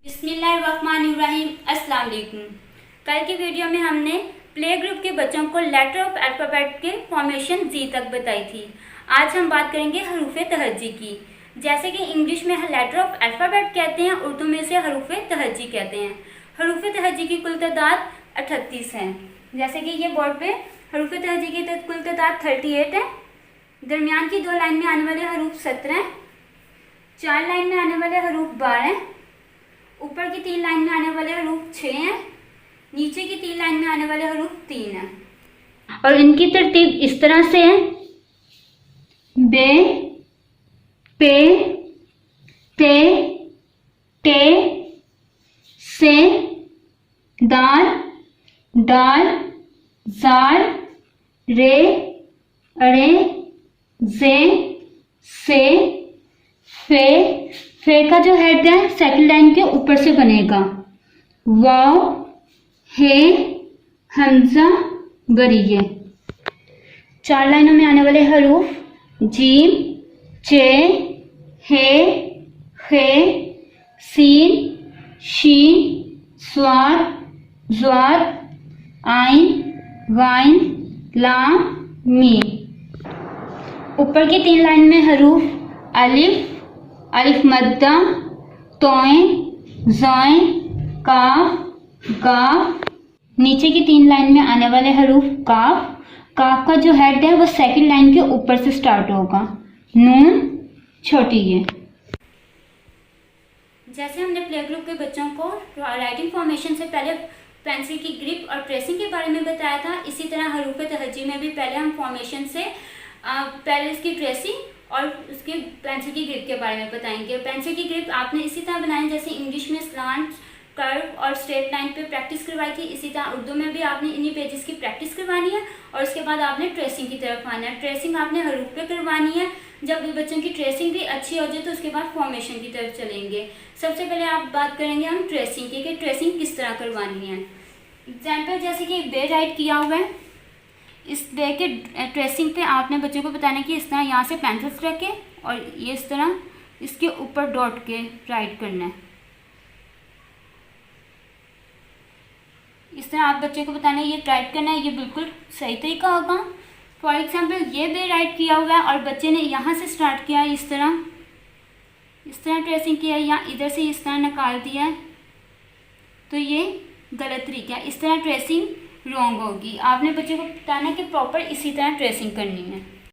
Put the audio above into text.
बिस्मिल्लाहिर्रहमानिर्रहीम। अस्सलाम वालेकुम। कल की वीडियो में हमने प्ले ग्रुप के बच्चों को लेटर ऑफ अल्फ़ाबेट के फॉर्मेशन जी तक बताई थी। आज हम बात करेंगे हरूफ तहज्जी की। जैसे कि इंग्लिश में लेटर ऑफ अल्फ़ाबेट कहते हैं, उर्दू में इसे हरूफ तहज्जी कहते हैं। हरूफ तहज्जी की कुल तादाद 38 है। जैसे कि ये बोर्ड पे हरूफ तहज्जी की कुल तादाद 38 है। दरमियान की 2 लाइन में आने वाले हरूफ 17 हैं। 4 लाइन में आने वाले हरूफ 12 हैं। ऊपर की 3 लाइन में आने वाले हरूफ 6 हैं। नीचे की 3 लाइन में आने वाले हरूफ 3 हैं। और इनकी तरतीब इस तरह से है: बे, पे, ते, टे, से, दाल, डाल, जार, रे, अड़े, जे, से, फे का जो हेड है सेकंड लाइन के ऊपर से बनेगा। वाव, हे, हमजा, गरीये। 4 लाइनों में आने वाले हरूफ जीम, चे, हे, खे, सीन, शीन, स्वाद, ज़्वाद, आइन, वाइन, लाम, मीम। ऊपर की 3 लाइन में हरूफ अलिफ, अलिफ मद्दा, तोएं, ज़ोएं, काफ, गाफ। नीचे की 3 लाइन में आने वाले हरूफ काफ। काफ का जो हेड है वो सेकंड लाइन के ऊपर से स्टार्ट होगा। नून, छोटी ये। जैसे हमने प्ले ग्रुप के बच्चों को राइटिंग फॉर्मेशन से पहले पेंसिल की ग्रिप और ट्रेसिंग के बारे में बताया था, इसी तरह हरूफ तहज्जी में भी पहले हम फॉर्मेशन से पहले इसकी ट्रेसिंग और उसके पेंसिल की ग्रिप के बारे में बताएंगे। पेंसिल की ग्रिप आपने इसी तरह बनाई जैसे इंग्लिश में स्लांट, कर्व और स्ट्रेट लाइन पे प्रैक्टिस करवाई थी, इसी तरह उर्दू में भी आपने इन्हीं पेजेस की प्रैक्टिस करवानी है। और उसके बाद आपने ट्रेसिंग की तरफ आना है। ट्रेसिंग आपने हरूफ पे करवानी है। जब बच्चों की ट्रेसिंग भी अच्छी हो जाए तो उसके बाद फॉर्मेशन की तरफ चलेंगे। सबसे पहले आप बात करेंगे हम ट्रेसिंग की कि ट्रेसिंग किस तरह करवानी है। एग्जाम्पल जैसे कि बे राइट किया हुआ है, इस बे के ट्रेसिंग पे आपने बच्चों को बताना कि इस तरह यहाँ से पेंसिल्स रखें और ये इस तरह इसके ऊपर डॉट के राइट करना है। इस तरह आप बच्चे को बताना है ये राइट करना है, ये बिल्कुल सही तरीका होगा। फॉर एग्जाम्पल ये बे राइट किया हुआ है और बच्चे ने यहाँ से स्टार्ट किया है, इस तरह ट्रेसिंग किया है, या इधर से इस तरह निकाल दिया है, तो ये गलत तरीका है। इस तरह ट्रेसिंग रॉन्ग होगी। आपने बच्चे को बताना कि प्रॉपर इसी तरह ट्रेसिंग करनी है।